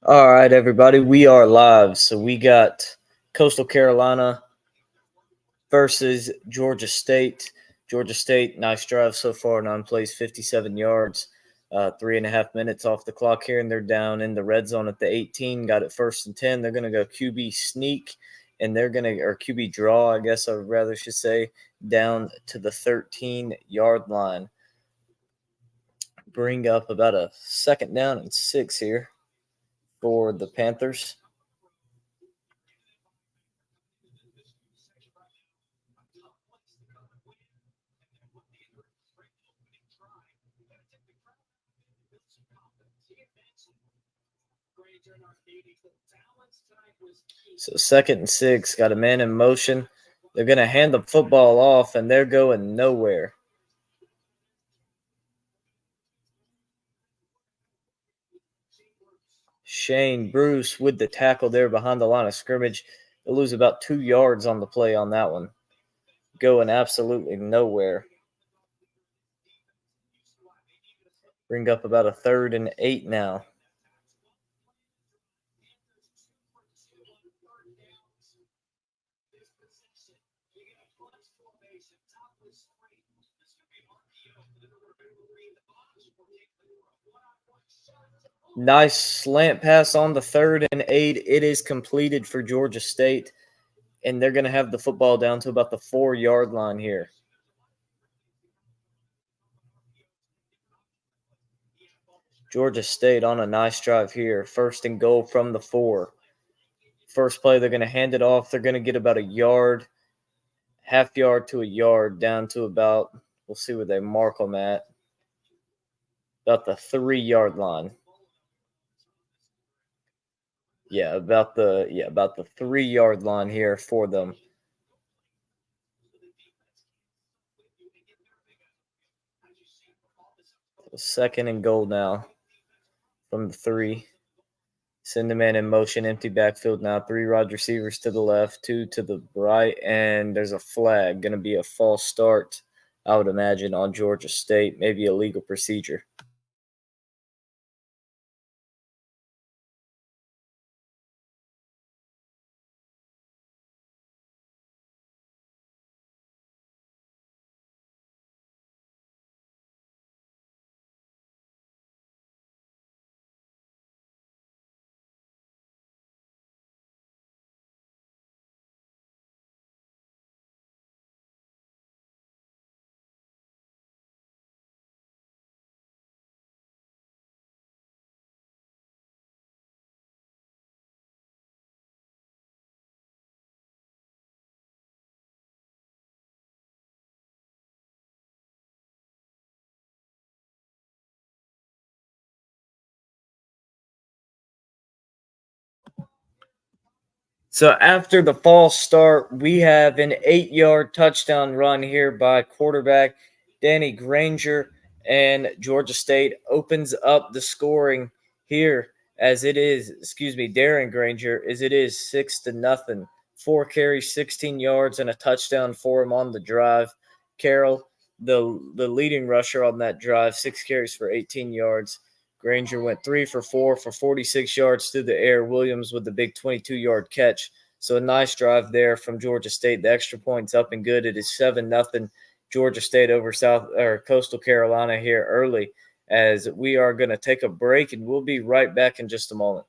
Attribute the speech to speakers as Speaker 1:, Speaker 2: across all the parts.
Speaker 1: All right, everybody, we are live. So we got Coastal Carolina versus Georgia State. Georgia State, nice drive so far. 9 plays, 57 yards, 3.5 minutes off the clock here, and they're down in the red zone at the 18. Got it 1st and 10. They're going to go QB sneak, and they're going to, or QB draw, I guess I rather should say, down to the 13-yard line. Bring up about a 2nd down and 6 here for the Panthers. So 2nd and 6, got a man in motion. They're going to hand the football off, and they're going nowhere. Shane Bruce with the tackle there behind the line of scrimmage. They lose about 2 yards on the play on that one. Going absolutely nowhere. Bring up about a 3rd and 8 now. Nice slant pass on the 3rd and 8. It is completed for Georgia State, and they're going to have the football down to about the 4-yard line here. Georgia State on a nice drive here. 1st and goal from the 4. First play, they're going to hand it off. They're going to get about a yard, half yard to a yard, down to about, we'll see where they mark them at, about the 3-yard line. About the 3-yard line here for them. So 2nd and goal now from the 3. Send the man in motion, empty backfield now. 3 wide receivers to the left, 2 to the right, and there's a flag. Going to be a false start, I would imagine, on Georgia State. Maybe a legal procedure. So after the false start, we have an 8-yard touchdown run here by quarterback Danny Granger, and Georgia State opens up the scoring here as it is, Darren Granger, as it is 6-0. 4 carries, 16 yards, and a touchdown for him on the drive. Carroll, the leading rusher on that drive, 6 carries for 18 yards. Granger went 3 for 4 for 46 yards through the air. Williams with the big 22-yard catch. So a nice drive there from Georgia State. The extra points up and good. It is 7-0 Georgia State over Coastal Carolina here early, as we are going to take a break, and we'll be right back in just a moment.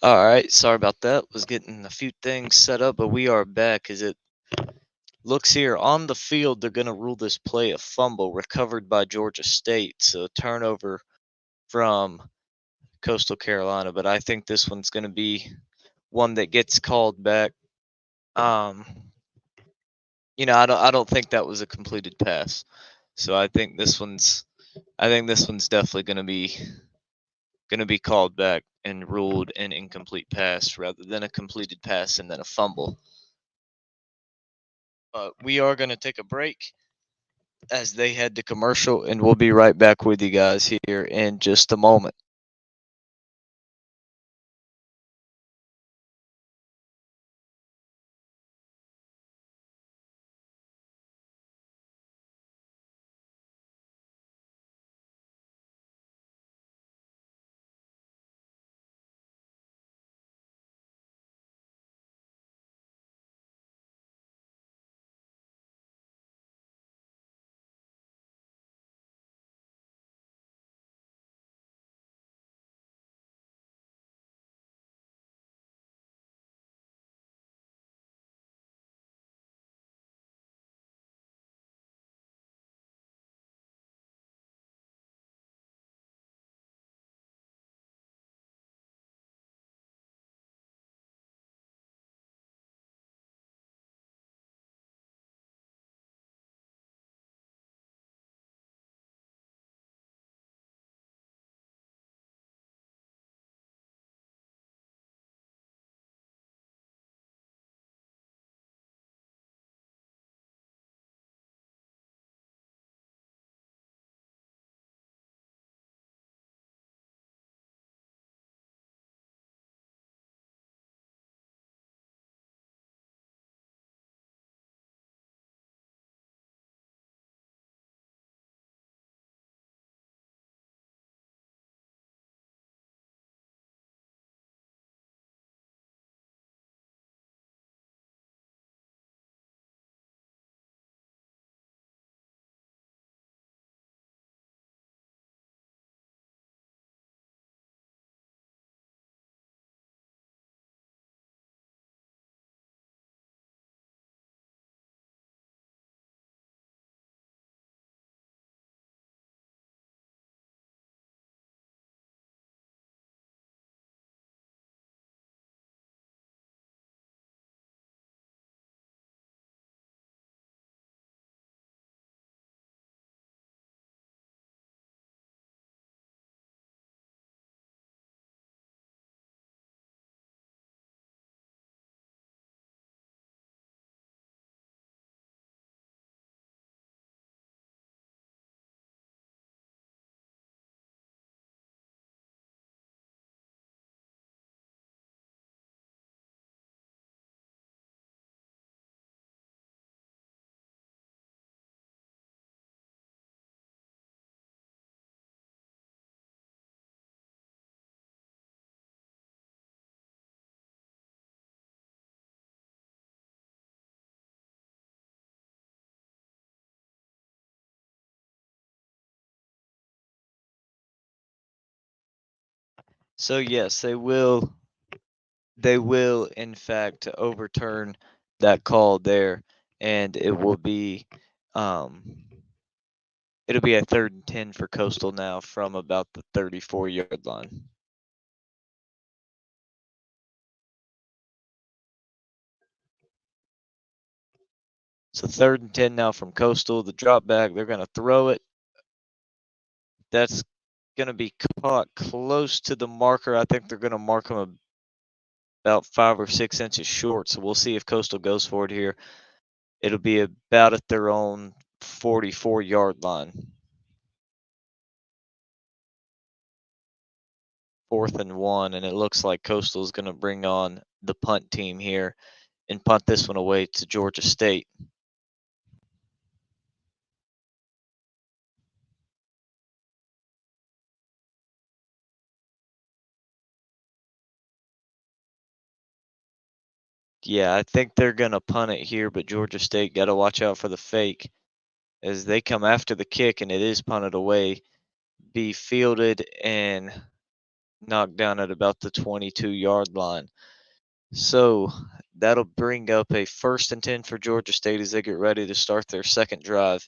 Speaker 2: All right, sorry about that. Was getting a few things set up, but we are back. As it looks here on the field, they're going to rule this play a fumble recovered by Georgia State. So turnover from Coastal Carolina, but I think this one's going to be one that gets called back. Um, I don't think that was a completed pass. So I think this one's definitely going to be called back and ruled an incomplete pass rather than a completed pass and then a fumble. But we are going to take a break as they head to commercial, and we'll be right back with you guys here in just a moment. So yes, they will in fact overturn that call there, and um it'll be a 3rd and 10 for Coastal now from about the 34-yard line. So 3rd and 10 now from Coastal. The drop back, they're going to throw it. That's going to be caught close to the marker. I think they're going to mark him about 5 or 6 inches short. So we'll see if Coastal goes for it here. It'll be about at their own 44-yard line. 4th and 1, and it looks like Coastal is going to bring on the punt team here and punt this one away to Georgia State. Yeah, I think they're going to punt it here, but Georgia State got to watch out for the fake as they come after the kick, and it is punted away, be fielded and knocked down at about the 22-yard line. So that'll bring up a 1st and 10 for Georgia State as they get ready to start their second drive.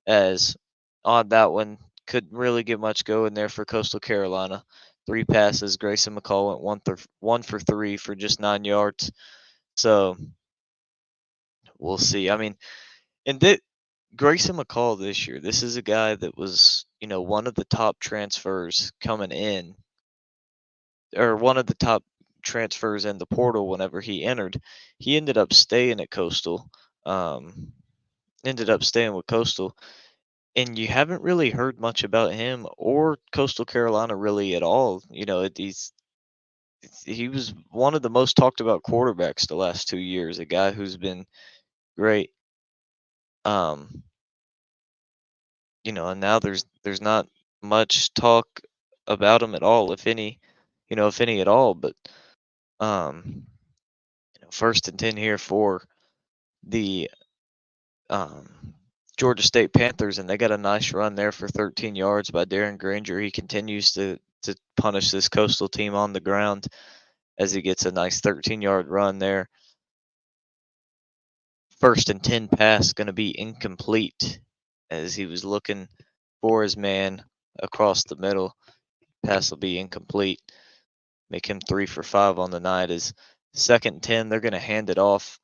Speaker 2: As on that one, couldn't really get much going there for Coastal Carolina. 3 passes. Grayson McCall went 1 for 3 for just 9 yards. So we'll see. I mean, and Grayson McCall this year, this is a guy that was, one of the top transfers coming in, or one of the top transfers in the portal whenever he entered. He ended up staying at Coastal. Ended up staying with Coastal, and you haven't really heard much about him or Coastal Carolina really at all. He was one of the most talked about quarterbacks the last 2 years. A guy who's been great. Um, and now there's not much talk about him at all, if any, if any at all. But um, 1st and 10 here for the um, Georgia State Panthers, and they got a nice run there for 13 yards by Darren Granger. He continues to punish this Coastal team on the ground as he gets a nice 13-yard run there. 1st and 10 pass going to be incomplete as he was looking for his man across the middle. Pass will be incomplete. Make him 3 for 5 on the night. As 2nd and 10, they're going to hand it off,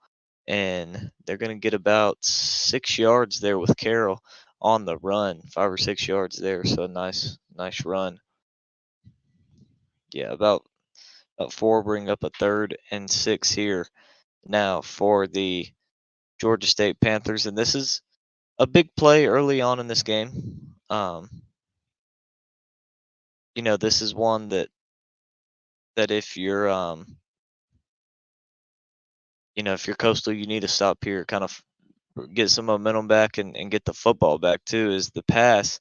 Speaker 2: and they're going to get about 6 yards there with Carroll on the run. 5 or 6 yards there, so nice run. Yeah, about 4. Bring up a 3rd and 6 here now for the Georgia State Panthers, and this is a big play early on in this game. This is one that if you're if you're Coastal, you need to stop here, kind of get some momentum back and get the football back too. Is the pass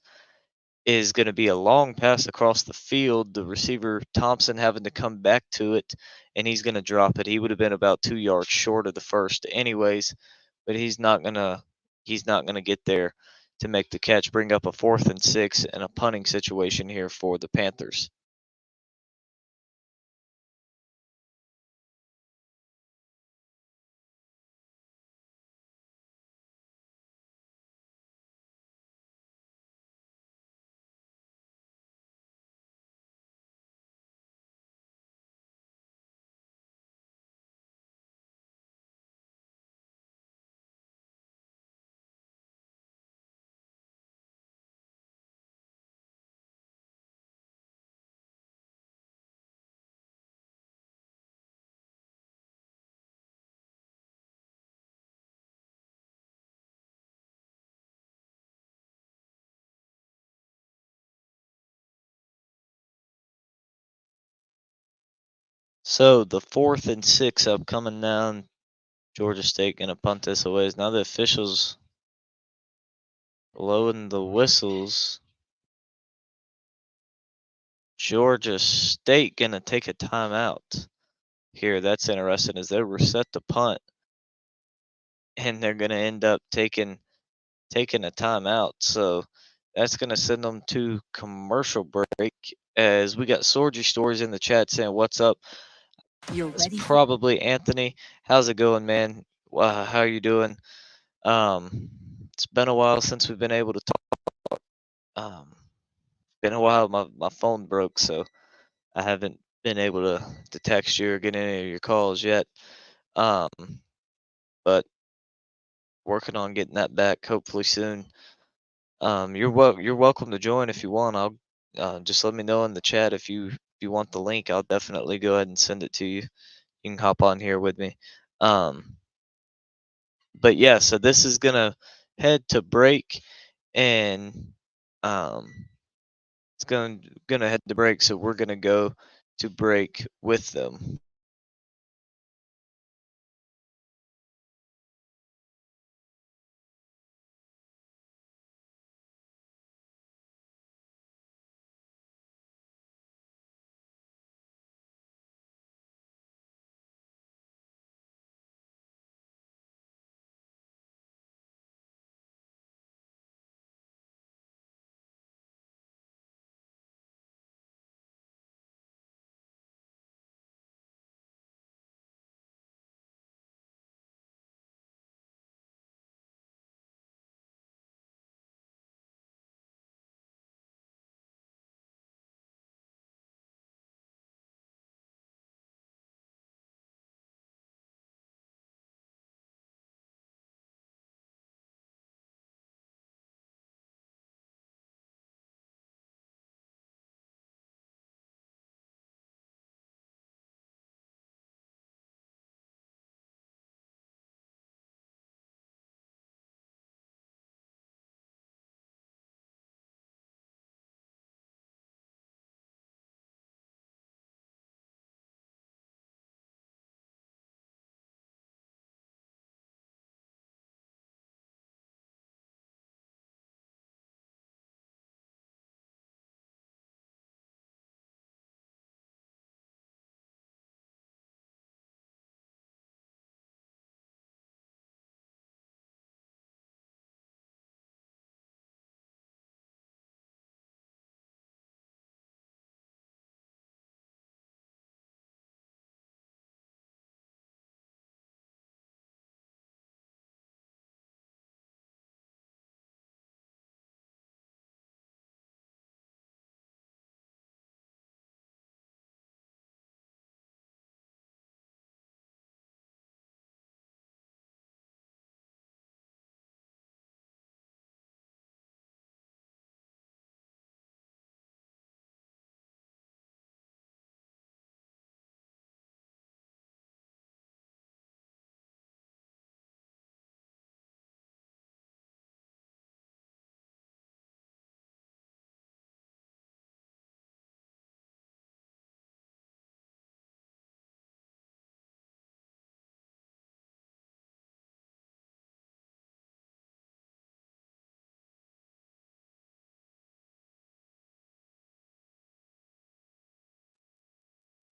Speaker 2: is going to be a long pass across the field. The receiver Thompson having to come back to it, and he's going to drop it. He would have been about 2 yards short of the first, anyways, but he's not gonna get there to make the catch. Bring up a 4th and 6 and a punting situation here for the Panthers. So the 4th and 6 up coming down. Georgia State gonna punt this away. Now the officials blowing the whistles. Georgia State gonna take a timeout here. That's interesting as they reset the punt, and they're gonna end up taking a timeout. So that's gonna send them to commercial break. As we got Sorgy Stories in the chat saying, "What's up?"
Speaker 3: You're
Speaker 2: It's
Speaker 3: ready.
Speaker 2: probably Anthony. How's it going, man? How are you doing? It's been a while since we've been able to talk. Been a while. My phone broke, so I haven't been able to text you or get any of your calls yet. Um, but working on getting that back hopefully soon. You're welcome to join if you want. I'll just let me know in the chat if you want the link. I'll definitely go ahead and send it to you. You can hop on here with me. Um, but yeah, so this is gonna head to break, and it's gonna head to break. So we're gonna go to break with them.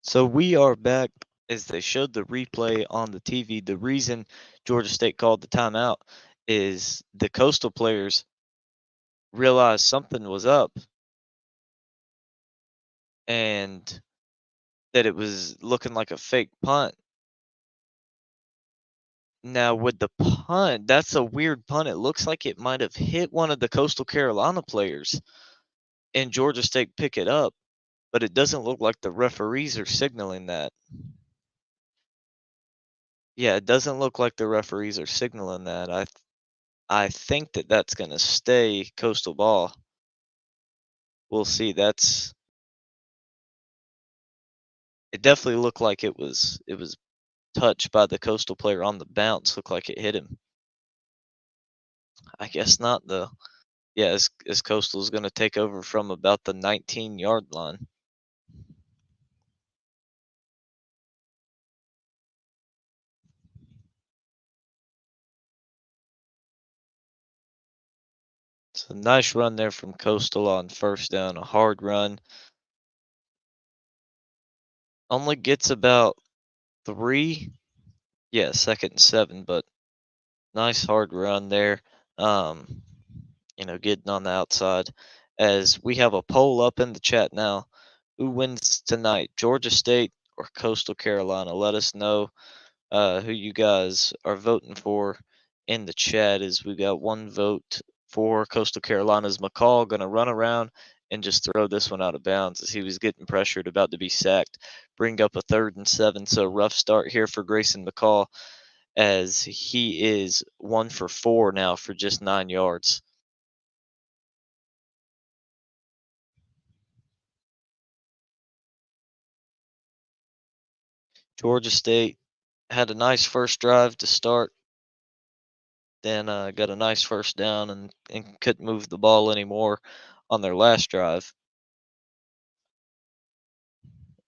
Speaker 2: So we are back as they showed the replay on the TV. The reason Georgia State called the timeout is the Coastal players realized something was up and that it was looking like a fake punt. Now, with the punt, that's a weird punt. It looks like it might have hit one of the Coastal Carolina players and Georgia State pick it up, but it doesn't look like the referees are signaling that. Yeah, it doesn't look like the referees are signaling that. I think that that's gonna stay Coastal ball. We'll see. It definitely looked like it was touched by the Coastal player on the bounce. Looked like it hit him. I guess not though. Yeah, as Coastal's gonna take over from about the 19-yard line. So nice run there from Coastal on first down. A hard run. Only gets about 3. Yeah, 2nd and 7, but nice hard run there. Um, getting on the outside. As we have a poll up in the chat now. Who wins tonight? Georgia State or Coastal Carolina? Let us know who you guys are voting for in the chat. As we got one vote for Coastal Carolina's McCall gonna run around and just throw this one out of bounds as he was getting pressured, about to be sacked. Bring up a 3rd and 7. So rough start here for Grayson McCall as he is 1 for 4 now for just 9 yards. Georgia State had a nice first drive to start, then got a nice first down and couldn't move the ball anymore on their last drive.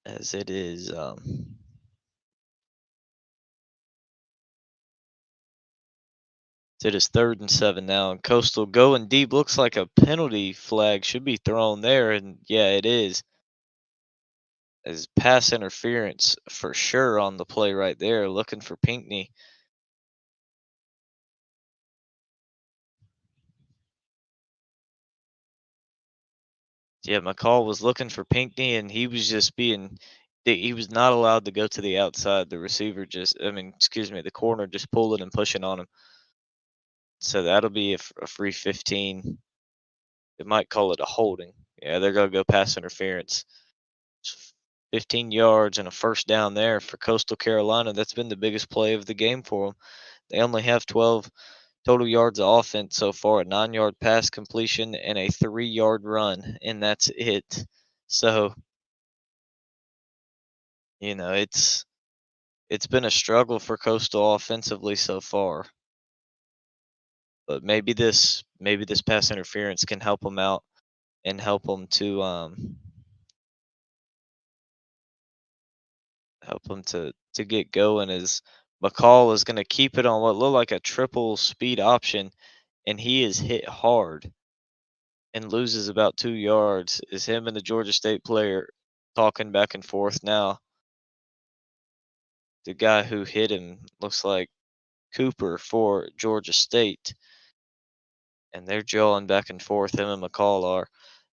Speaker 2: As it is 3rd and 7 now, and Coastal going deep. Looks like a penalty flag should be thrown there, and yeah, it is. As pass interference for sure on the play right there, looking for Pinkney. Yeah, McCall was looking for Pinkney, and he was just he was not allowed to go to the outside. The receiver excuse me, the corner just pulling and pushing on him. So that'll be a free 15. They might call it a holding. Yeah, they're going to go pass interference. 15 yards and a first down there for Coastal Carolina. That's been the biggest play of the game for them. They only have 12 total yards of offense so far, a 9-yard pass completion and a 3-yard run, and that's it. So, it's been a struggle for Coastal offensively so far. But maybe this pass interference can help them out and help them to get going, as McCall is going to keep it on what looked like a triple speed option, and he is hit hard and loses about 2 yards. Is him and the Georgia State player talking back and forth now. The guy who hit him looks like Cooper for Georgia State, and they're jawing back and forth. Him and McCall are,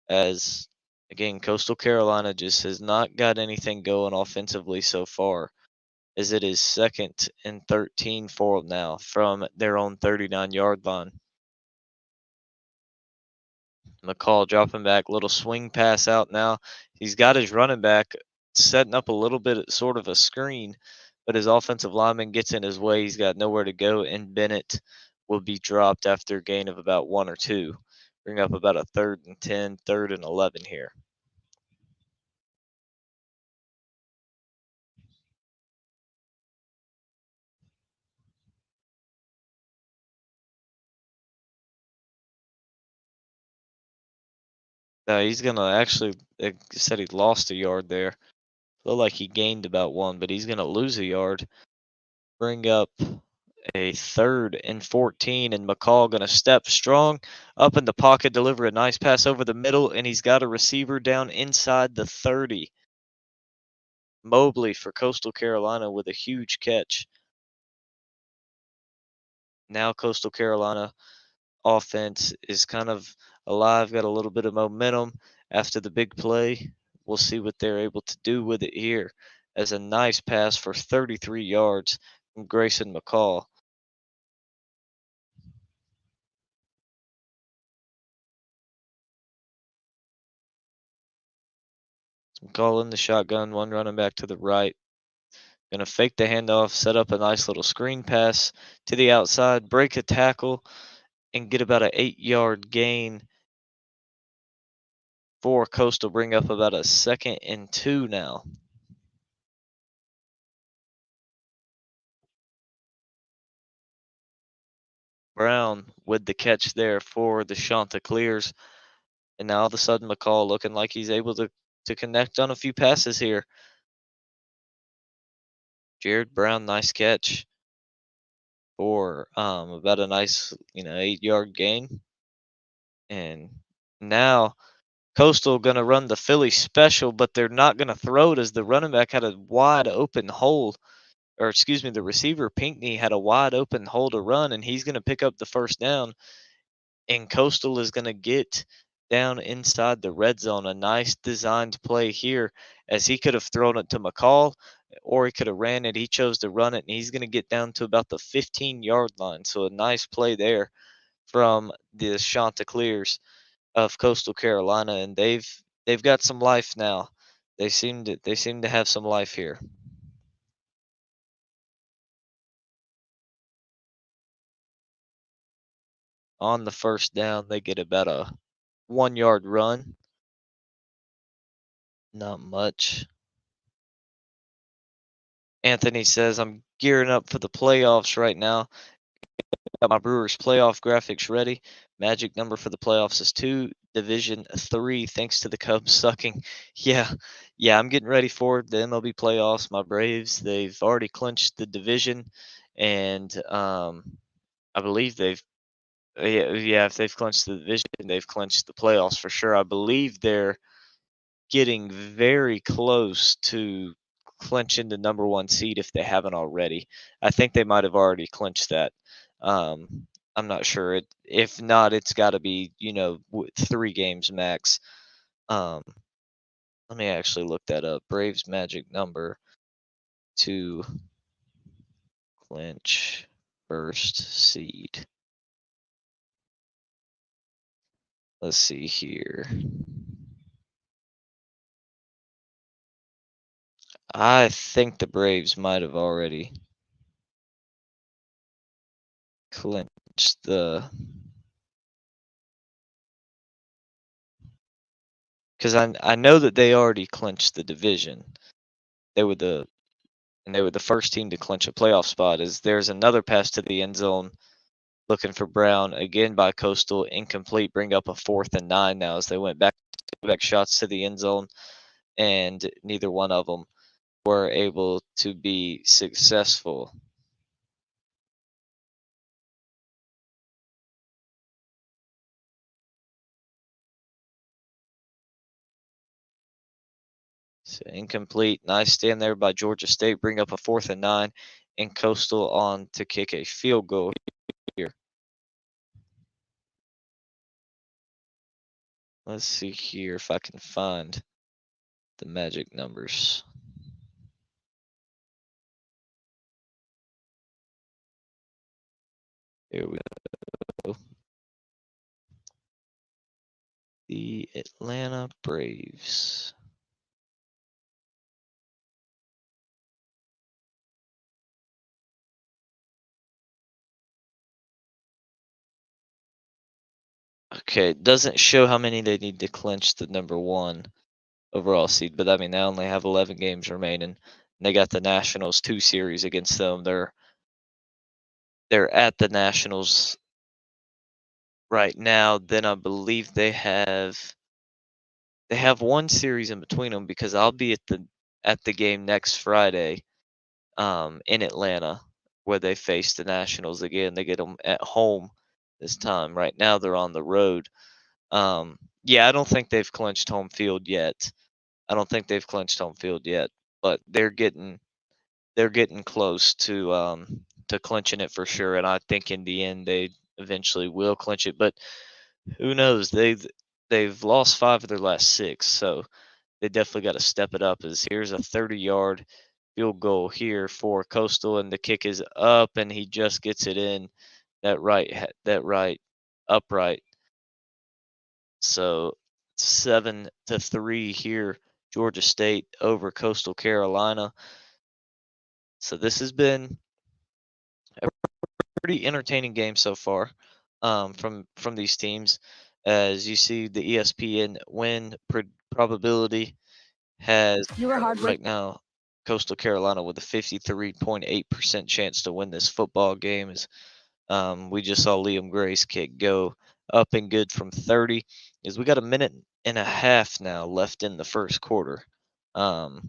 Speaker 2: as again, Coastal Carolina just has not got anything going offensively so far, as it is 2nd and 13 for them now from their own 39-yard line. McCall dropping back, little swing pass out now. He's got his running back setting up a little bit sort of a screen, but his offensive lineman gets in his way. He's got nowhere to go, and Bennett will be dropped after a gain of about 1 or 2. Bring up about a 3rd and 10, 3rd and 11 here. He's gonna actually, they said he lost a yard there. Looked like he gained about 1, but he's gonna lose a yard. Bring up a 3rd and 14, and McCall gonna step strong up in the pocket, deliver a nice pass over the middle, and he's got a receiver down inside the 30. Mobley for Coastal Carolina with a huge catch. Now Coastal Carolina offense is kind of alive, got a little bit of momentum after the big play. We'll see what they're able to do with it here as a nice pass for 33 yards from Grayson McCall. McCall in the shotgun, one running back to the right. Gonna fake the handoff, set up a nice little screen pass to the outside, break a tackle, and get about an 8-yard gain for Coastal. Bring up about a 2nd and 2 now. Brown with the catch there for the Chanticleers. And now all of a sudden McCall looking like he's able to connect on a few passes here. Jared Brown, nice catch for about a nice 8-yard gain. And now Coastal gonna run the Philly special, but they're not gonna throw it as the running back had a wide open hole, or excuse me, the receiver Pinkney had a wide open hole to run, and he's gonna pick up the first down. And Coastal is gonna get down inside the red zone. A nice designed play here, as he could have thrown it to McCall, or he could have ran it. He chose to run it, and he's gonna get down to about the 15-yard line. So a nice play there from the Chanticleers of Coastal Carolina, and they've got some life now. They seem to have some life here. On the first down, they get about a 1-yard run. Not much. Anthony says, I'm gearing up for the playoffs right now. Got my Brewers playoff graphics ready. Magic number for the playoffs is 2, Division 3, thanks to the Cubs sucking. Yeah, yeah, I'm getting ready for the MLB playoffs. My Braves, they've already clinched the division, and I believe yeah, if they've clinched the division, they've clinched the playoffs for sure. I believe they're getting very close to clinching the number 1 seed if they haven't already. I think they might have already clinched that. I'm not sure. If not, it's got to be 3 games max. Um, Let me actually look that up. Braves magic number to clinch first seed. Let's see here. I think the Braves might have already clinched because I know that they already clinched the division. They were the first team to clinch a playoff spot. As there's another pass to the end zone, looking for Brown again by Coastal, incomplete. Bring up a 4th and 9 now as they went back shots to the end zone, and neither one of them were able to be successful. So incomplete. Nice stand there by Georgia State. Bring up a 4th and 9, and Coastal on to kick a field goal here. Let's see here if I can find the magic numbers. Here we go. The Atlanta Braves. Okay, it doesn't show how many they need to clinch the number 1 overall seed, but I mean they only have 11 games remaining. And they got the Nationals 2 series against them. They're at the Nationals right now. Then I believe they have 1 series in between them, because I'll be at the game next Friday in Atlanta, where they face the Nationals again. They get them at home this time. Right now they're on the road. Yeah, I don't think they've clinched home field yet. but they're getting close to clinching it for sure. And I think in the end they eventually will clinch it. But who knows? They've lost 5 of their last 6, so they definitely got to step it up. As here's a 30-yard field goal here for Coastal, and the kick is up, and he just gets it in that right upright. So 7-3 here, Georgia State over Coastal Carolina. So this has been a pretty entertaining game so far, from these teams. As you see, the ESPN win probability has
Speaker 3: You were hard
Speaker 2: right now Coastal Carolina with a 53.8% chance to win this football game. As we just saw Liam Gray's kick go up and good from 30. Is we got a minute and a half now left in the first quarter. About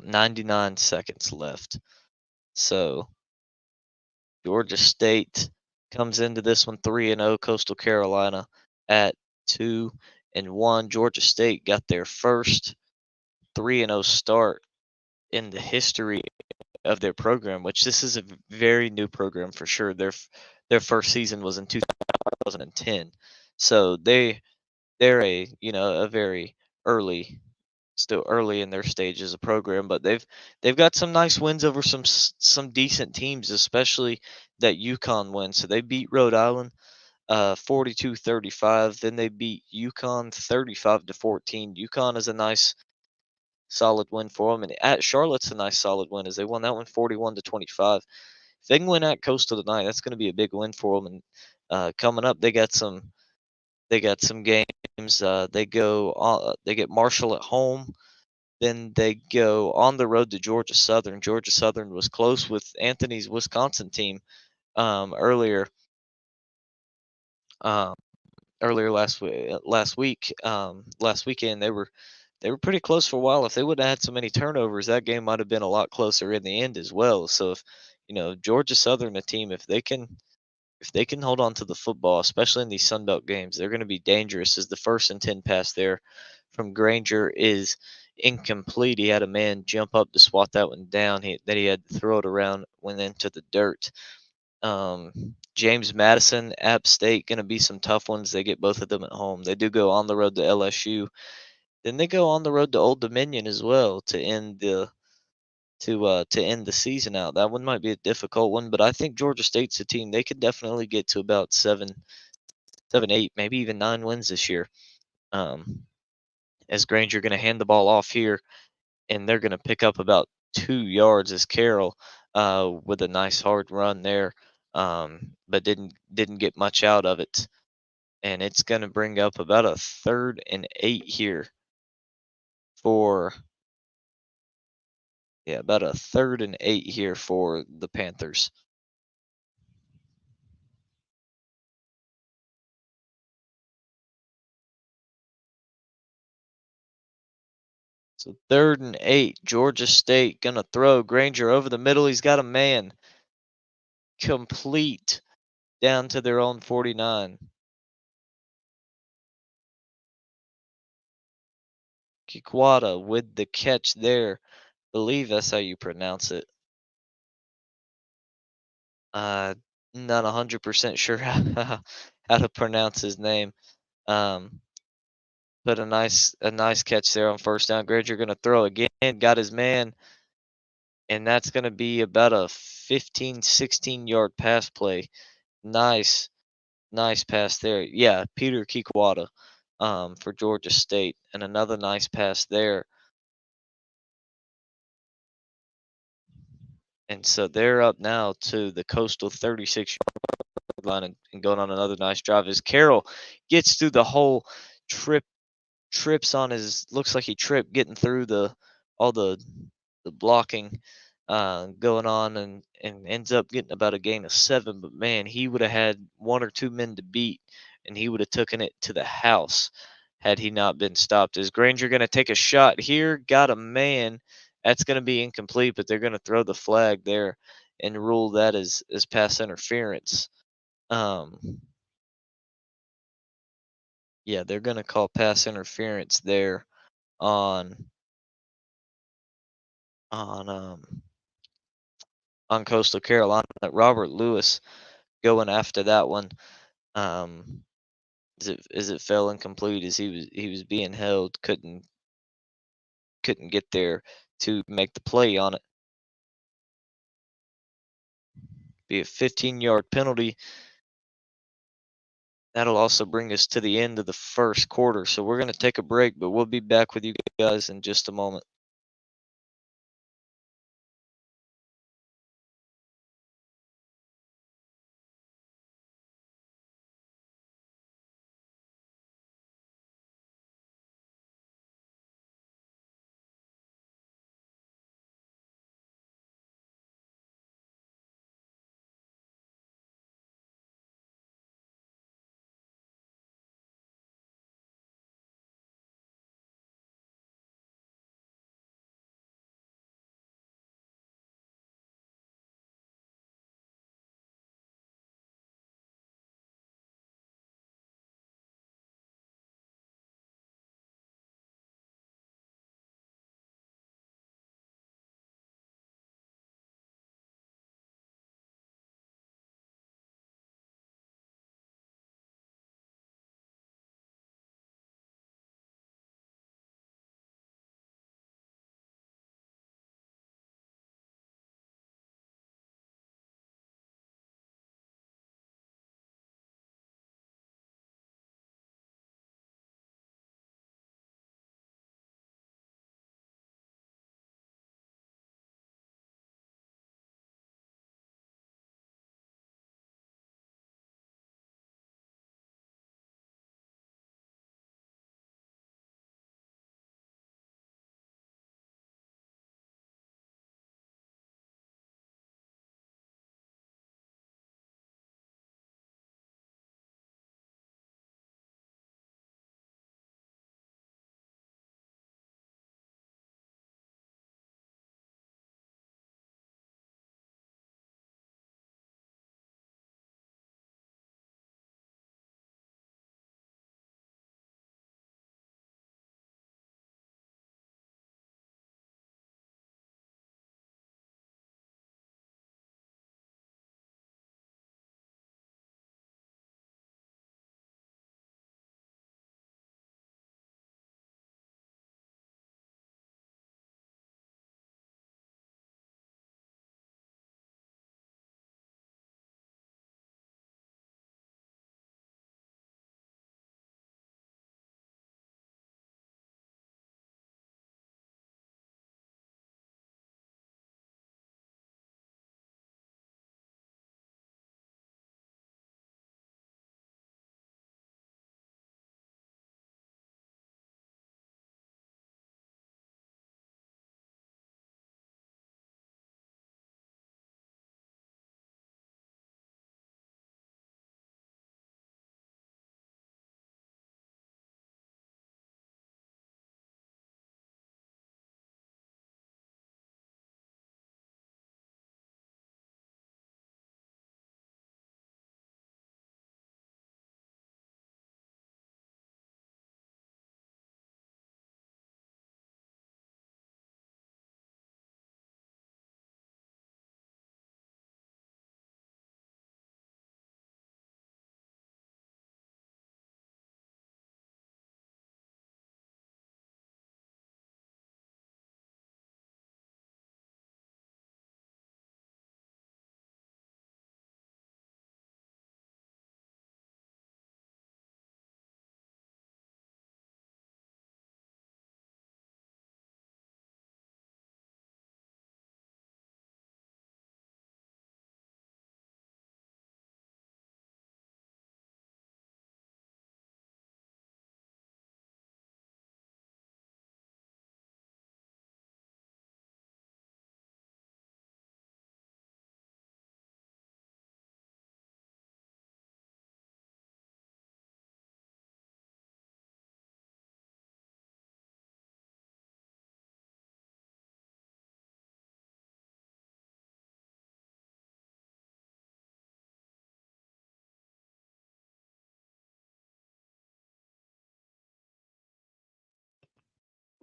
Speaker 2: 99 seconds left. So Georgia State comes into this one 3-0. Coastal Carolina at 2-1. Georgia State got their first 3-0 start in the history of their program, which this is a very new program for sure. Their first season was in 2010, so they're a very early, still early in their stage as a program, but they've got some nice wins over some decent teams, especially that UConn win. So they beat Rhode Island 42-35. Then they beat UConn 35-14. UConn is a nice solid win for them, and at Charlotte's a nice solid win as they won that one 41-25. If they can win at Coastal tonight, that's going to be a big win for them. And coming up, they got some games. They get Marshall at home. Then they go on the road to Georgia Southern. Georgia Southern was close with Anthony's Wisconsin team earlier um, earlier last weekend. They were pretty close for a while. If they wouldn't have had so many turnovers, that game might have been a lot closer in the end as well. So if Georgia Southern, a team, if they can hold on to the football, especially in these Sun Belt games, they're going to be dangerous. As the 1st and 10 pass there from Granger is incomplete. He had a man jump up to swat that one down. He had to throw it around, went into the dirt. James Madison, App State, going to be some tough ones. They get both of them at home. They do go on the road to LSU. Then they go on the road to Old Dominion as well to end the season out. That one might be a difficult one, but I think Georgia State's a team they could definitely get to about 7, 8, maybe even 9 wins this year. As Granger going to hand the ball off here, and they're going to pick up about 2 yards as Carroll with a nice hard run there, but didn't get much out of it, and it's going to bring up about a 3rd and 8 here for about a 3rd and 8 here for the Panthers. So 3rd and 8, Georgia State gonna throw. Granger over the middle. He's got a man complete down to their own 49. Kikwata with the catch there. Believe that's how you pronounce it. Uh, Not 100% sure how to pronounce his name. But a nice catch there on 1st down. Granger gonna throw again. Got his man, and that's gonna be about a 15, 16-yard pass play. Nice, nice pass there. Yeah, Peter Kikwata for Georgia State, and another nice pass there. And so they're up now to the Coastal 36-yard line and going on another nice drive as Carroll gets through the whole trip trips on his looks like he tripped getting through all the blocking going on and ends up getting about a gain of 7. But man, he would have had 1 or 2 men to beat, and he would have taken it to the house had he not been stopped. Is Granger going to take a shot here? Got a man. That's going to be incomplete, but they're going to throw the flag there and rule that as pass interference. Yeah, they're going to call pass interference there on on Coastal Carolina. Robert Lewis going after that one. Um, as it fell incomplete as he was being held, couldn't get there to make the play on it. Be a 15-yard penalty. That'll also bring us to the end of the first quarter. So we're going to take a break, but we'll be back with you guys in just a moment.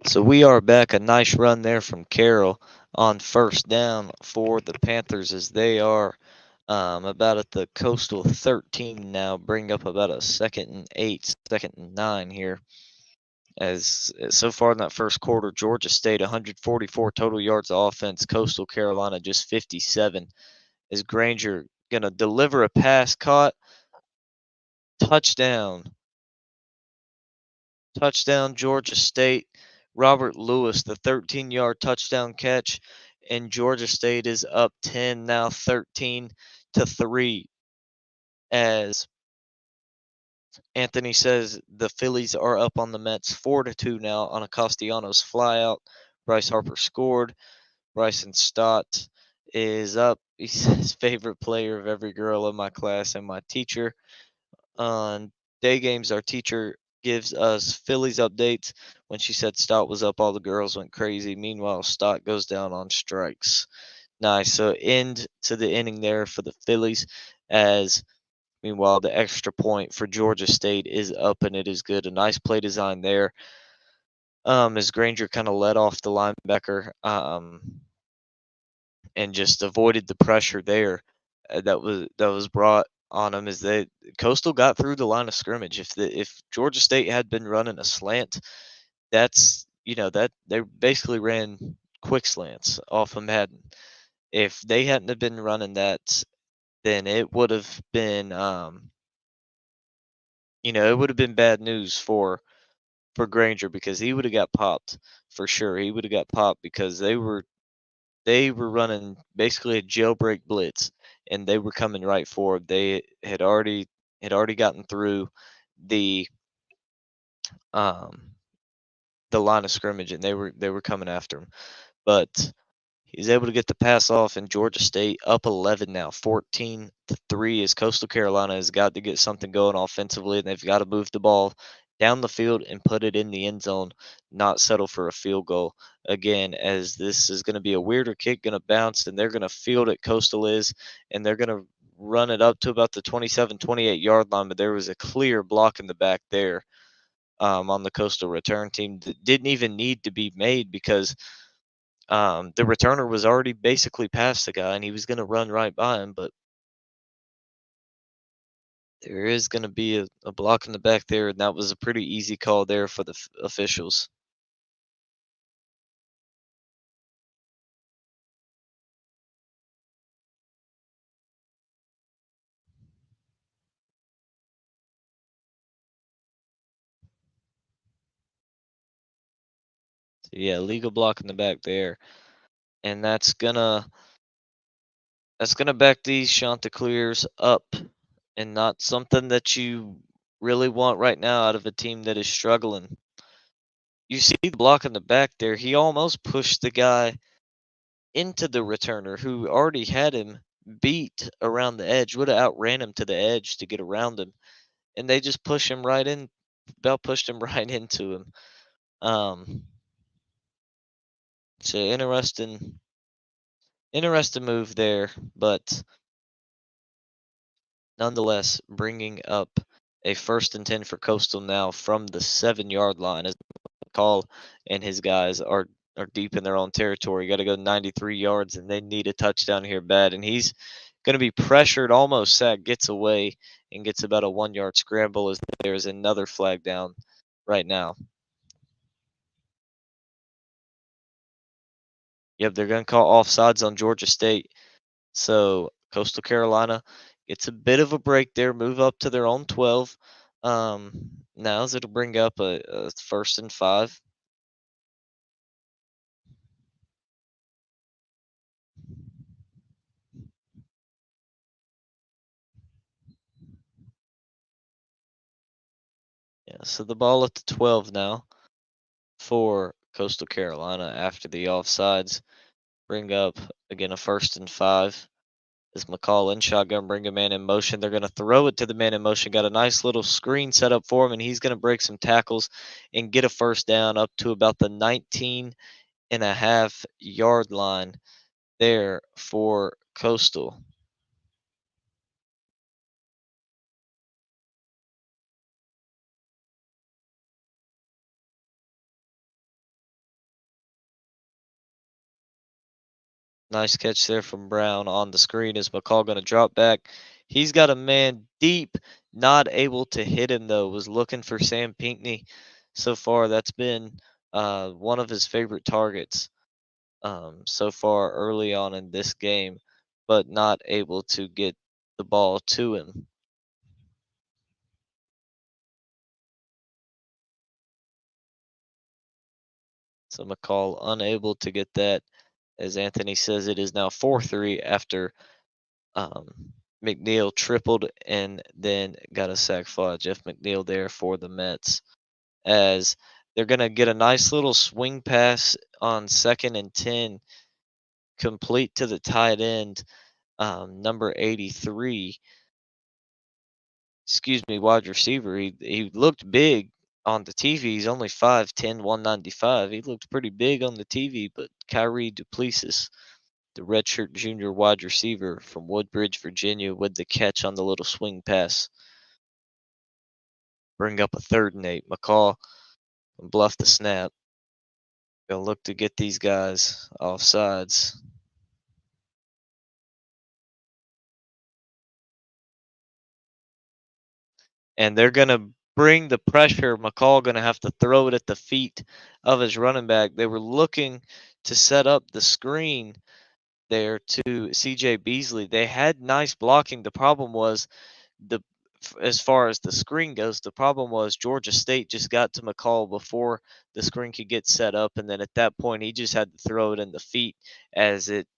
Speaker 2: So we are back. A nice run there from Carroll. on first down for the Panthers as they are about at the Coastal 13 now, bring up about a 2nd and 8, 2nd and 9 here. As so far in that first quarter, Georgia State 144 total yards of offense, Coastal Carolina just 57. Is Granger gonna deliver a pass caught? Touchdown. Touchdown, Georgia State. Robert Lewis, the 13-yard touchdown catch, and Georgia State is up 10 now, 13-3. As Anthony says, the Phillies are up on the Mets 4-2 now on a Castellanos flyout. Bryce Harper scored. Bryson Stott is up. He's his favorite player of every girl in my class and my teacher. On day games, our teacher gives us Phillies updates. When she said Stott was up, all the girls went crazy. Meanwhile, Stott goes down on strikes. Nice. So end to the inning there for the Phillies. As meanwhile, the extra point for Georgia State is up and it is good. A nice play design there. As Granger kind of led off the linebacker and just avoided the pressure there that was brought on him. As they Coastal got through the line of scrimmage. If Georgia State had been running a slant, that's that they basically ran quick slants off of Madden. If they hadn't have been running that, then it would have been it would have been bad news for Granger because he would have got popped for sure. He would have got popped because they were running basically a jailbreak blitz, and they were coming right forward. They had already gotten through the um the line of scrimmage, and they were coming after him. But he's able to get the pass off, and Georgia State up 11 now, 14-3. As Coastal Carolina has got to get something going offensively, and they've got to move the ball down the field and put it in the end zone, not settle for a field goal again. As this is going to be a weirder kick, going to bounce, and they're going to field it. Coastal is, and they're going to run it up to about the 27, 28-yard line. But there was a clear block in the back there on the Coastal return team that didn't even need to be made because the returner was already basically past the guy and he was going to run right by him, but there is going to be a block in the back there, and that was a pretty easy call there for the officials. So yeah, legal block in the back there, and that's gonna back these Chanticleers up, and not something that you really want right now out of a team that is struggling. You see the block in the back there. He almost pushed the guy into the returner who already had him beat around the edge, would have outran him to the edge to get around him, and they just push him right in, about pushed him right into him. Um, so interesting move there, but nonetheless, bringing up a 1st and 10 for Coastal now from the 7-yard line as McCall and his guys are deep in their own territory. Got to go 93 yards, and they need a touchdown here bad. And he's going to be pressured, almost sacked, gets away, and gets about a 1-yard scramble as there's another flag down right now. Yep, they're going to call offsides on Georgia State. So Coastal Carolina gets a bit of a break there, move up to their own 12. Now as it'll bring up a 1st and 5. Yeah, so the ball at the 12 now for Coastal Carolina after the offsides. Bring up again a 1st and 5. As McCall in shotgun, bring a man in motion. They're going to throw it to the man in motion. Got a nice little screen set up for him, and he's going to break some tackles and get a first down up to about the 19.5-yard line there for Coastal. Nice catch there from Brown on the screen. Is McCall going to drop back? He's got a man deep, not able to hit him though. Was looking for Sam Pinckney so far. That's been one of his favorite targets so far early on in this game, but not able to get the ball to him. So McCall unable to get that, as Anthony says it is now 4-3 after McNeil tripled and then got a sack fly. Jeff McNeil there for the Mets, as they're going to get a nice little swing pass on 2nd and 10, complete to the tight end, number 83. Excuse me, wide receiver. He looked big on the TV. He's only 5'10", 195. He looked pretty big on the TV, but Kyrie Duplessis, the redshirt junior wide receiver from Woodbridge, Virginia, with the catch on the little swing pass. Bring up a 3rd and 8. McCall and bluff the snap. Gonna look to get these guys off sides. And they're gonna bring the pressure. McCall gonna have to throw it at the feet of his running back. They were looking to set up the screen there to CJ Beasley. They had nice blocking. The problem was the as far as the screen goes, the problem was Georgia State just got to McCall before the screen could get set up, and then at that point he just had to throw it in the feet, as it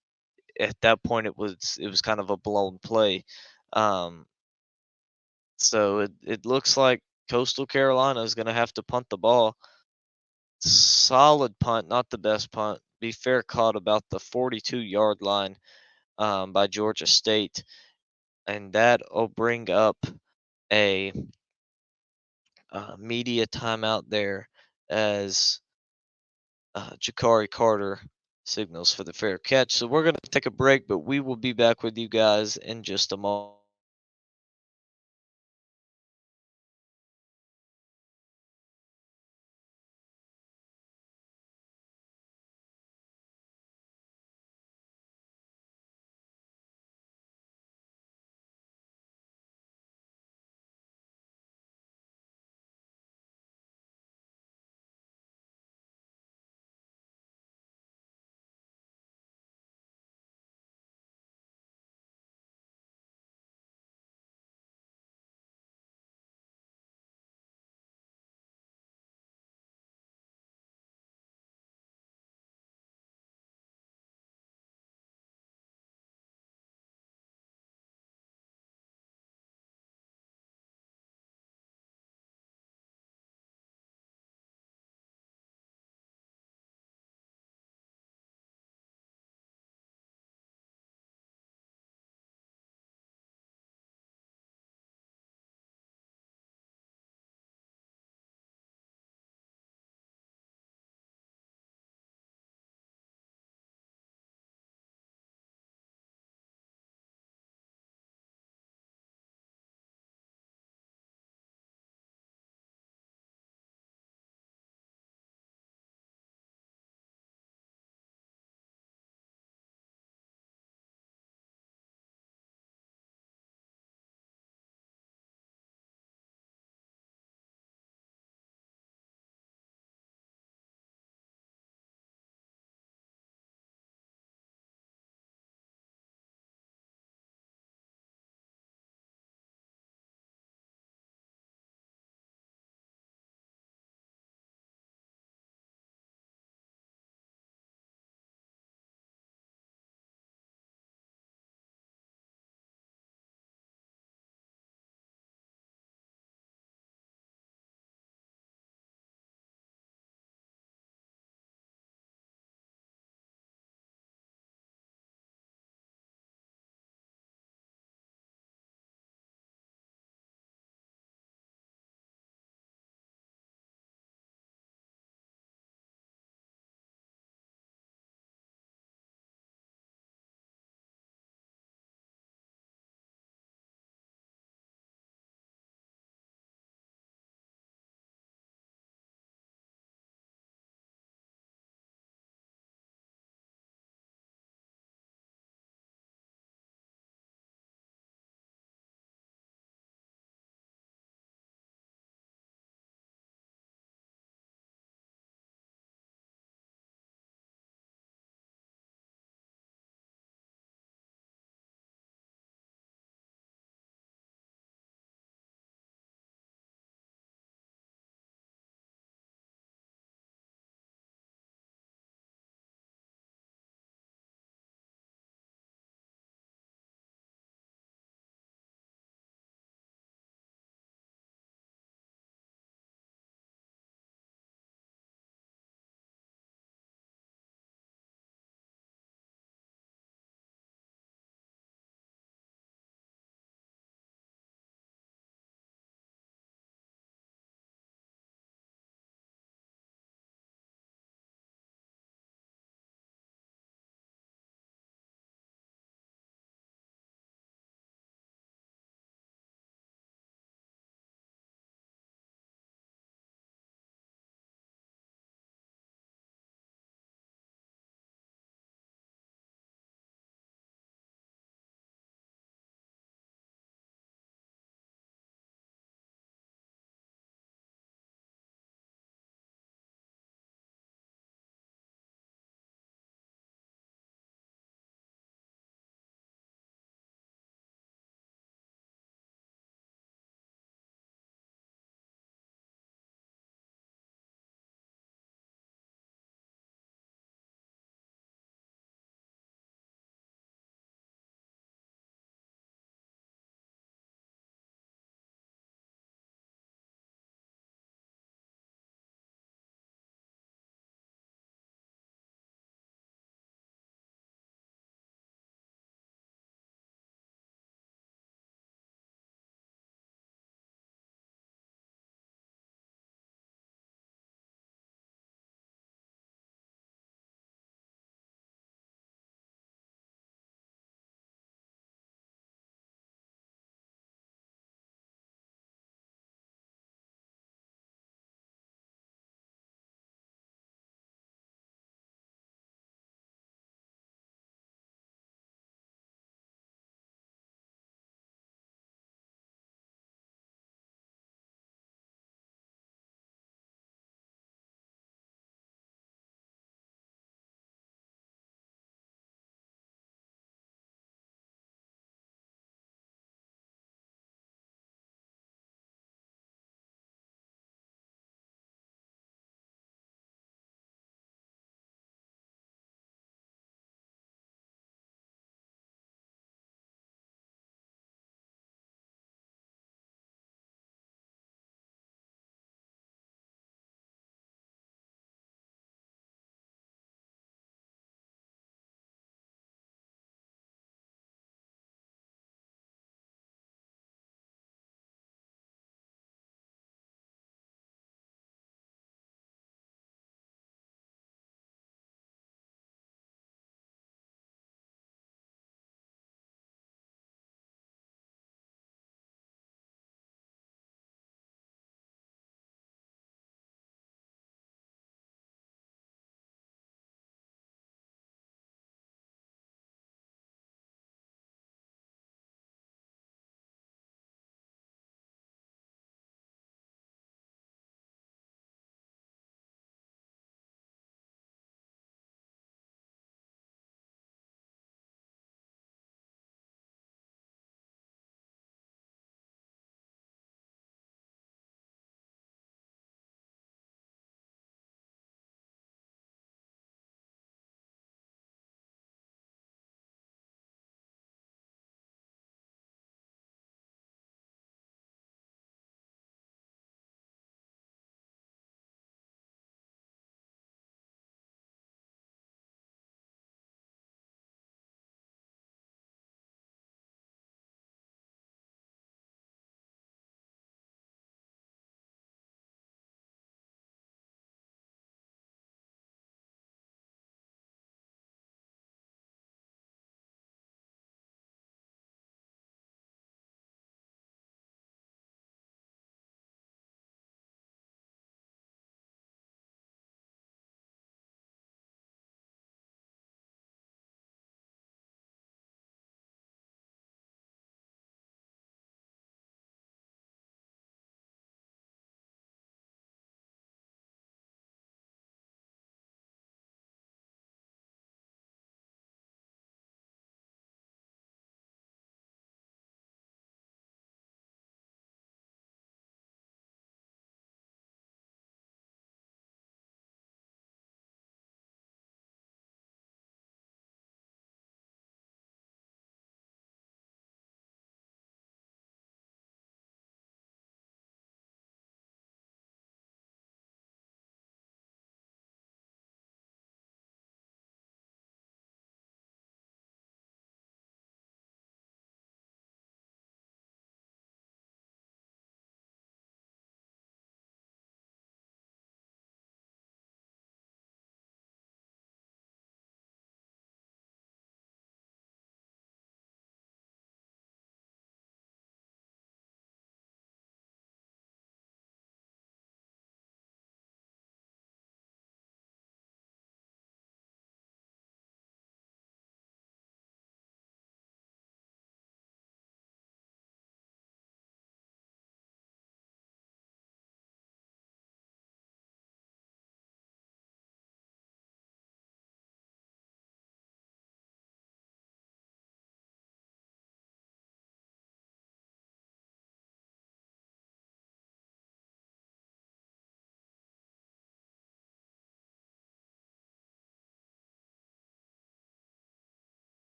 Speaker 2: at that point it was kind of a blown play. Um, so it looks like Coastal Carolina is going to have to punt the ball. Solid punt, not the best punt. Be fair, caught about the 42-yard line by Georgia State, and that will bring up a media timeout there, as Jakari Carter signals for the fair catch. So we're going to take a break, but we will be back with you guys in just a moment.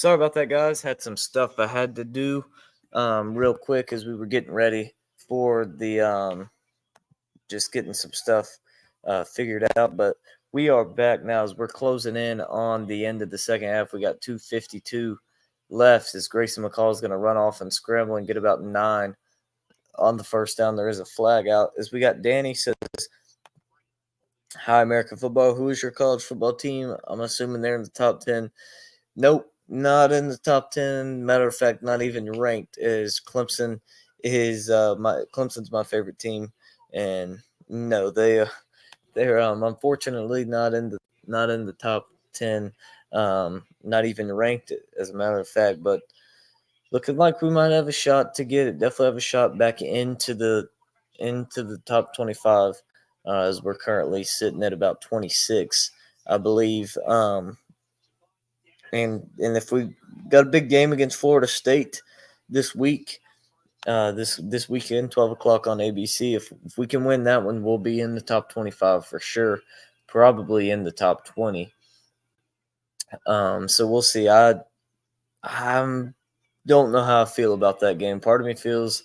Speaker 1: Sorry about that, guys. Had some stuff I had to do real quick as we were getting ready for the just getting some stuff figured out. But we are back now as we're closing in on the end of the second half. We got 2:52 left as Grayson McCall is going to run off and scramble and get about 9 on the first down. There is a flag out. As we got Danny says, "Hi, American football. Who is your college football team?" I'm assuming they're in the top 10. Nope, not in the top 10. Matter of fact, not even ranked. Is Clemson is my Clemson's my favorite team, and no, they're unfortunately not in the top 10. Not even ranked, as a matter of fact. But looking like we might have a shot to get it. Definitely have a shot back into the top 25, as we're currently sitting at about 26, I believe. And if we got a big game against Florida State this week, this weekend, 12 o'clock on ABC. If we can win that one, we'll be in the top 25 for sure, probably in the top 20. So we'll see. I don't know how I feel about that game. Part of me feels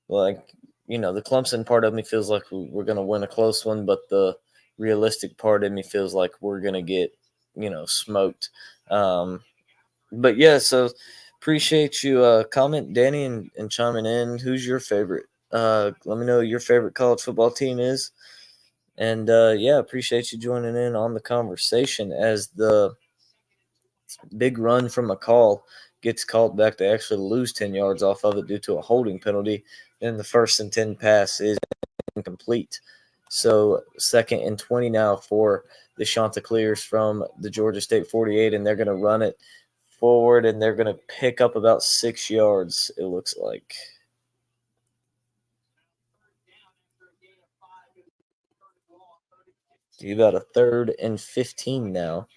Speaker 1: like, the Clemson part of me feels like we're going to win a close one, but the realistic part of me feels like we're going to get, smoked. But yeah, so appreciate you comment, Danny, and chiming in. Who's your favorite? Let me know who your favorite college football team is. And yeah, appreciate you joining in on the conversation as the big run from McCall gets called back. They actually lose 10 yards off of it due to a holding penalty. And the 1st and 10 pass is incomplete. So 2nd and 20 now for the Chanticleers from the Georgia State 48, and they're going to run it forward, and they're going to pick up about 6 yards, it looks like. You got a 3rd and 15 now.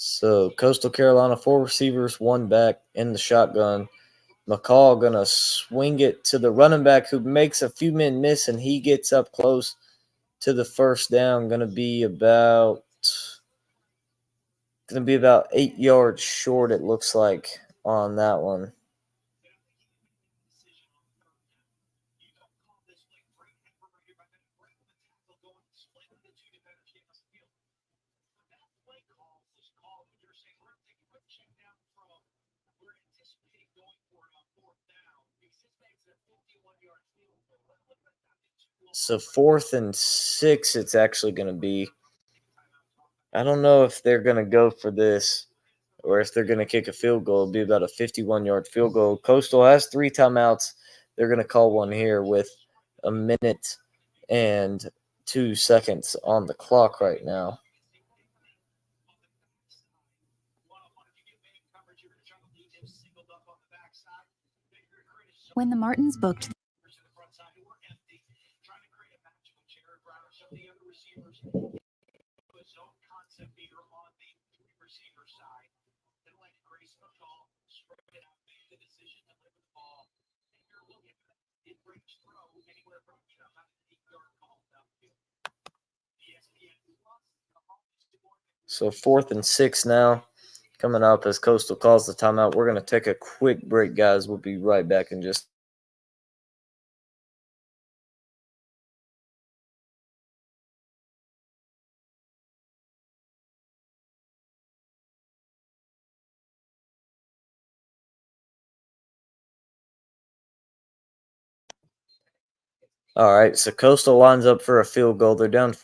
Speaker 1: So Coastal Carolina, 4 receivers, 1 back in the shotgun. McCall gonna swing it to the running back who makes a few men miss, and he gets up close to the first down. Gonna be about 8 yards short, it looks like, on that one. So 4th and 6, it's actually going to be. I don't know if they're going to go for this or if they're going to kick a field goal. It'll be about a 51-yard field goal. Coastal has 3 timeouts. They're going to call one here with a minute and 2 seconds on the clock right now.
Speaker 3: When the Martins booked
Speaker 1: So 4th and 6 now coming up as Coastal calls the timeout. We're going to take a quick break, guys. We'll be right back in just. All right, so Coastal lines up for a field goal. They're down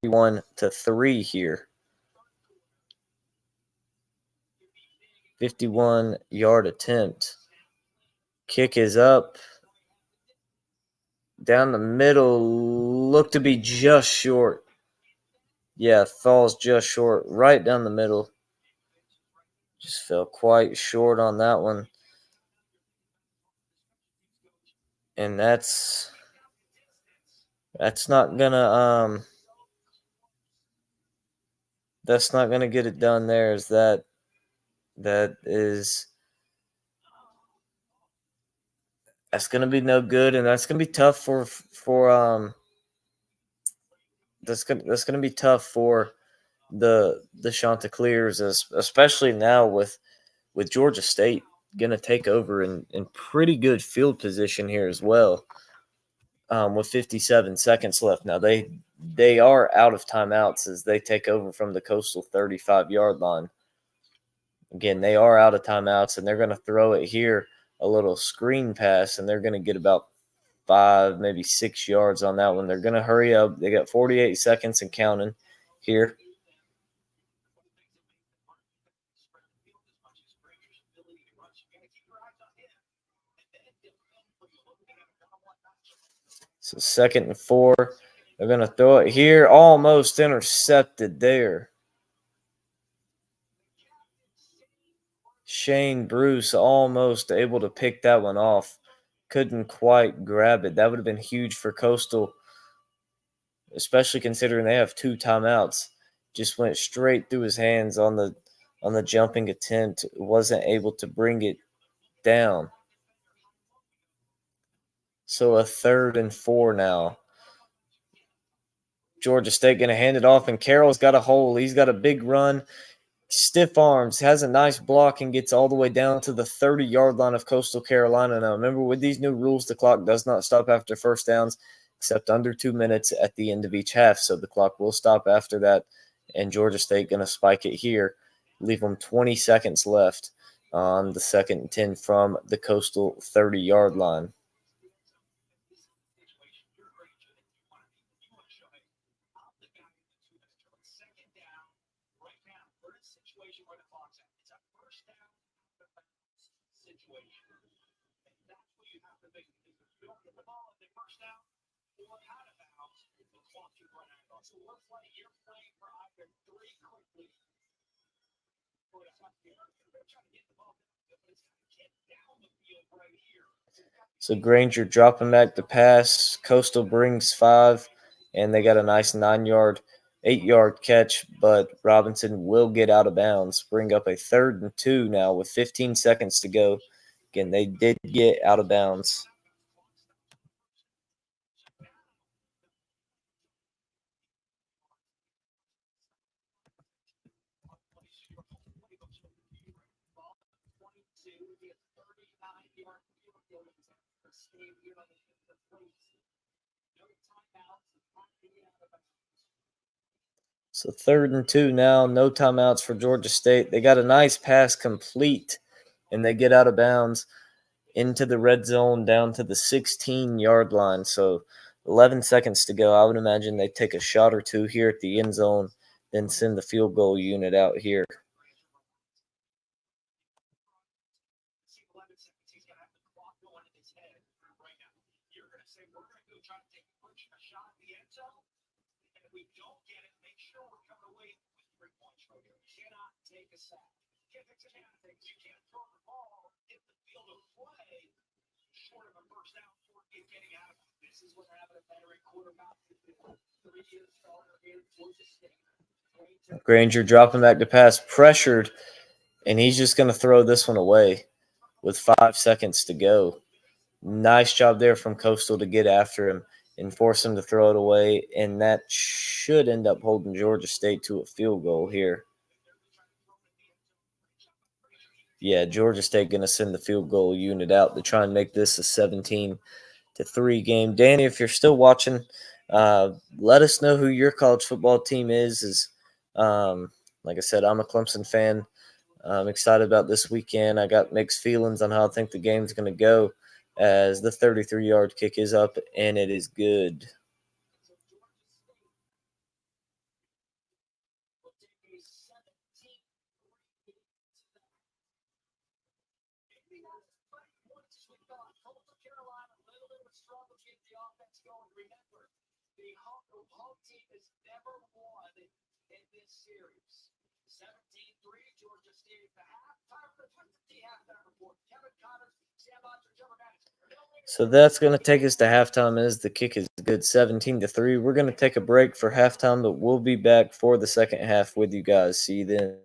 Speaker 1: 41-3 here. 51-yard attempt. Kick is up. Down the middle. Look to be just short. Yeah, falls just short. Right down the middle. Just fell quite short on that one. And that's not gonna get it done there. Is that That is that's going to be no good, and that's going to be tough for that's going to be tough for the Chanticleers, especially now with Georgia State going to take over in pretty good field position here as well. With 57 seconds left now, they are out of timeouts as they take over from the Coastal 35-yard line. Again, they are out of timeouts, and they're going to throw it here, a little screen pass, and they're going to get about 5, maybe 6 yards on that one. They're going to hurry up. They got 48 seconds and counting here. So 2nd and 4. They're going to throw it here. Almost intercepted there. Shane Bruce almost able to pick that one off. Couldn't quite grab it. That would have been huge for Coastal, especially considering they have 2 timeouts. Just went straight through his hands on the jumping attempt. Wasn't able to bring it down. So a 3rd and 4 now. Georgia State going to hand it off, and Carroll's got a hole. He's got a big run. Stiff arms, has a nice block, and gets all the way down to the 30-yard line of Coastal Carolina. Now, remember, with these new rules, the clock does not stop after first downs, except under 2 minutes at the end of each half. So the clock will stop after that, and Georgia State going to spike it here. Leave them 20 seconds left on the 2nd and 10 from the Coastal 30-yard line. So Granger dropping back the pass. Coastal brings 5, and they got a nice 8-yard catch, but Robinson will get out of bounds. Bring up a 3rd and 2 now with 15 seconds to go. Again, they did get out of bounds. So 3rd and 2 now, no timeouts for Georgia State. They got a nice pass complete, and they get out of bounds into the red zone down to the 16-yard line. So 11 seconds to go. I would imagine they take a shot or two here at the end zone, then send the field goal unit out here. Granger dropping back to pass, pressured, and he's just going to throw this one away with 5 seconds to go. Nice job there from Coastal to get after him and force him to throw it away, and that should end up holding Georgia State to a field goal here. Yeah, Georgia State going to send the field goal unit out to try and make this a 17-3 game. Danny, if you're still watching, let us know who your college football team is. Like I said, I'm a Clemson fan. I'm excited about this weekend. I got mixed feelings on how I think the game's going to go as the 33-yard kick is up, and it is good. So that's going to take us to halftime as the kick is good, 17-3. We're going to take a break for halftime, but we'll be back for the second half with you guys. See you then.